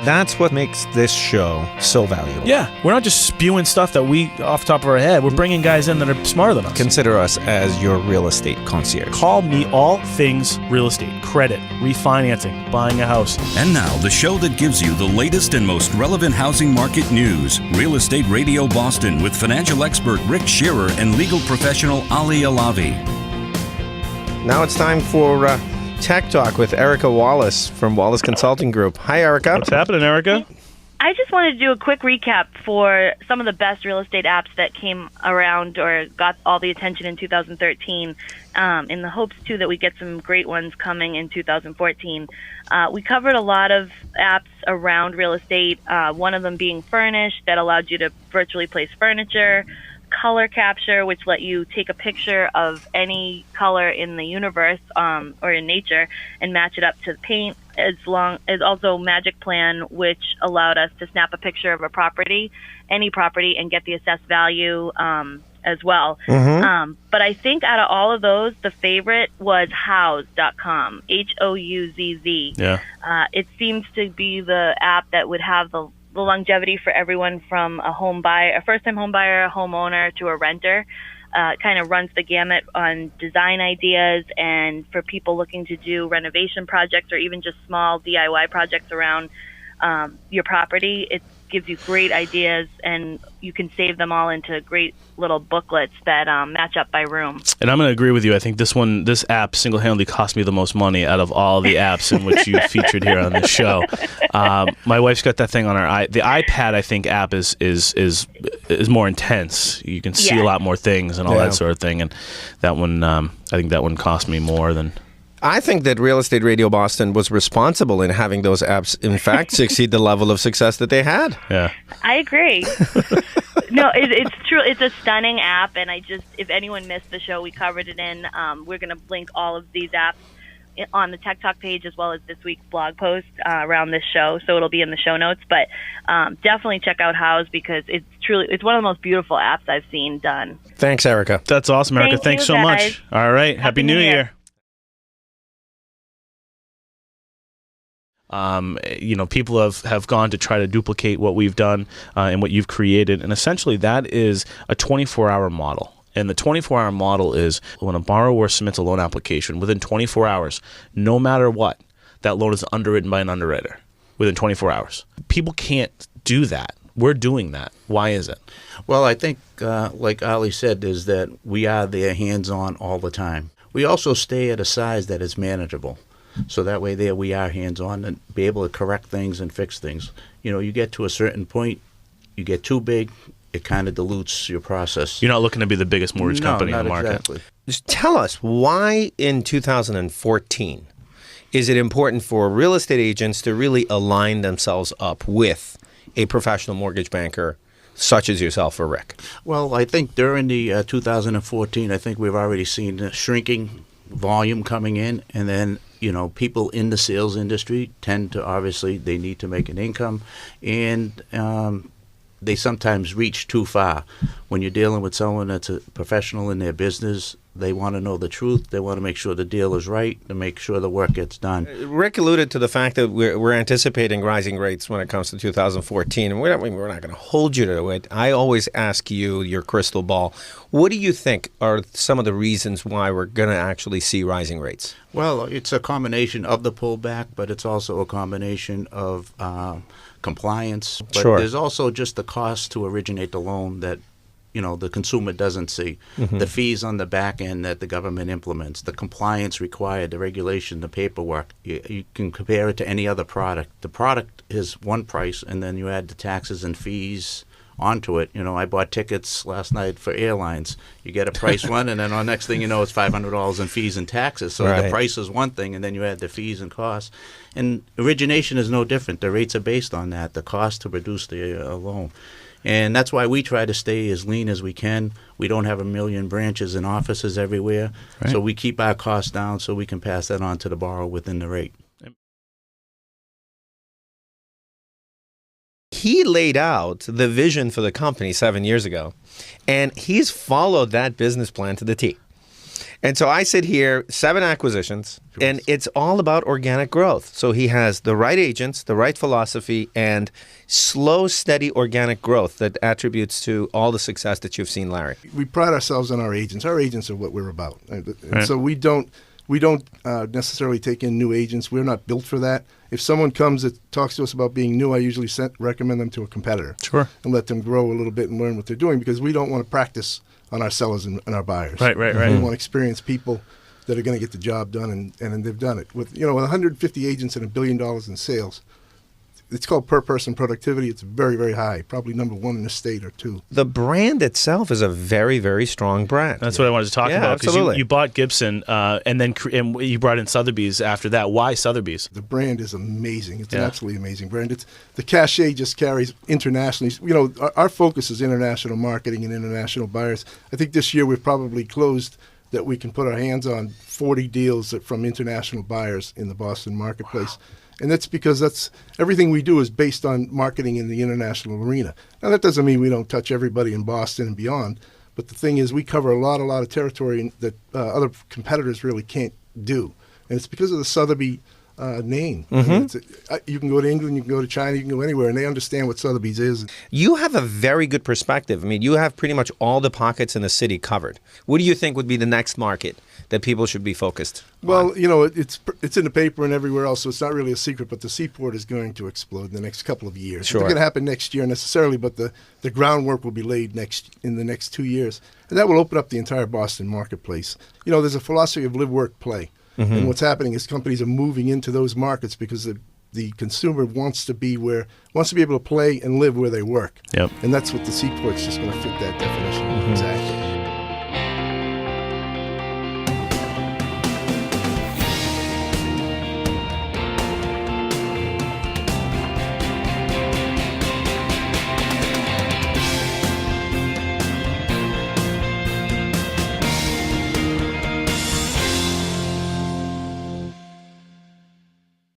That's what makes this show so valuable. Yeah, we're not just spewing stuff that we off the top of our head. We're bringing guys in that are smarter than us. Consider us as your real estate concierge. Call me all things real estate, credit, refinancing, buying a house. And now, the show that gives you the latest and most relevant housing market news. Real Estate Radio Boston with financial expert Rick Scherer and legal professional Ali Alavi. Now it's time for Tech Talk with Erica Wallace from Wallace Consulting Group. Hi, Erica. What's happening, Erica? I just wanted to do a quick recap for some of the best real estate apps that came around or got all the attention in 2013, in the hopes, too, that we get some great ones coming in 2014. We covered a lot of apps around real estate, one of them being Furnish, that allowed you to virtually place furniture, Color Capture, which let you take a picture of any color in the universe or in nature and match it up to the paint, as also Magic Plan, which allowed us to snap a picture of a property, any property, and get the assessed value as well. Mm-hmm. But I think out of all of those, the favorite was Houzz.com, Houzz. Yeah. It seems to be the app that would have the longevity for everyone from a home buyer, a first-time home buyer, a homeowner, to a renter. Kind of runs the gamut on design ideas, and for people looking to do renovation projects or even just small DIY projects around your property. It gives you great ideas, and you can save them all into great little booklets that match up by room. And I'm going to agree with you. I think this app single-handedly cost me the most money out of all the apps in which you featured here on the show. My wife's got that thing on her the iPad. I think app is more intense. You can see a lot more things and all that sort of thing. And that one, I think that one cost me more than. I think that Real Estate Radio Boston was responsible in having those apps, in fact, succeed the level of success that they had. Yeah, I agree. No, it's true. It's a stunning app, and if anyone missed the show, we covered it in. We're going to link all of these apps on the Tech Talk page, as well as this week's blog post around this show, so it'll be in the show notes. But definitely check out Houzz, because it's one of the most beautiful apps I've seen done. Thanks, Erica. That's awesome, Erica. Thanks so much. All right, Happy New Year. People have gone to try to duplicate what we've done and what you've created, and essentially that is a 24-hour model. And the 24-hour model is when a borrower submits a loan application, within 24 hours, no matter what, that loan is underwritten by an underwriter within 24 hours. People can't do that. We're doing that. Why is it? Well, I think, like Ali said, is that we are there hands-on all the time. We also stay at a size that is manageable. So that way there we are hands-on and be able to correct things and fix things. You get to a certain point, you get too big, it kind of dilutes your process. You're not looking to be the biggest mortgage company in the market. Exactly. Just tell us, why in 2014 is it important for real estate agents to really align themselves up with a professional mortgage banker such as yourself or Rick? Well, I think during the 2014, I think we've already seen a shrinking volume coming in, and then people in the sales industry tend to, obviously, they need to make an income, and they sometimes reach too far. When you're dealing with someone that's a professional in their business, they want to know the truth. They want to make sure the deal is right, to make sure the work gets done. Rick alluded to the fact that we're anticipating rising rates when it comes to 2014, and we're not going to hold you to it. I always ask you, your crystal ball, what do you think are some of the reasons why we're going to actually see rising rates? Well, it's a combination of the pullback, but it's also a combination of compliance. But there's also just the cost to originate the loan that the consumer doesn't see. Mm-hmm. The fees on the back end that the government implements, the compliance required, the regulation, the paperwork. You can compare it to any other product. The product is one price, and then you add the taxes and fees onto it. I bought tickets last night for airlines. You get a price one, and then on next thing you know, it's $500 in fees and taxes. So the price is one thing, and then you add the fees and costs. And origination is no different. The rates are based on that, the cost to produce the loan. And that's why we try to stay as lean as we can. We don't have 1 million branches and offices everywhere. Right. So we keep our costs down so we can pass that on to the borrower within the rate. He laid out the vision for the company 7 years ago, and he's followed that business plan to the T. And so I sit here, 7 acquisitions, and it's all about organic growth. So he has the right agents, the right philosophy, and slow, steady organic growth that attributes to all the success that you've seen, Larry. We pride ourselves on our agents. Our agents are what we're about. And so we don't necessarily take in new agents. We're not built for that. If someone comes that talks to us about being new, I usually recommend them to a competitor. Sure. And let them grow a little bit and learn what they're doing, because we don't want to practice on our sellers and our buyers. Right. We want experienced people that are going to get the job done, and they've done it. With 150 agents and $1 billion in sales, it's called per person productivity. It's very, very high, probably number 1 in the state or 2. The brand itself is a very, very strong brand. That's what I wanted to talk about. Absolutely. You bought Gibson, and then you brought in Sotheby's after that. Why Sotheby's? The brand is amazing. It's an absolutely amazing brand. The cachet just carries internationally. Our focus is international marketing and international buyers. I think this year we've probably closed that we can put our hands on 40 deals from international buyers in the Boston marketplace. Wow. And that's because everything we do is based on marketing in the international arena. Now, that doesn't mean we don't touch everybody in Boston and beyond, but the thing is we cover a lot of territory that other competitors really can't do. And it's because of the Sotheby name. Mm-hmm. I mean, you can go to England, you can go to China, you can go anywhere, and they understand what Sotheby's is. You have a very good perspective. I mean, you have pretty much all the pockets in the city covered. What do you think would be the next market that people should be focused Well, on? it's in the paper and everywhere else, so it's not really a secret, but the Seaport is going to explode in the next couple of years. Sure. It's not going to happen next year necessarily, but the groundwork will be laid in the next 2 years. And that will open up the entire Boston marketplace. There's a philosophy of live, work, play. Mm-hmm. And what's happening is companies are moving into those markets because the consumer wants to be able to play and live where they work. Yep. And that's what the Seaport's just going to fit that definition. Mm-hmm. Exactly.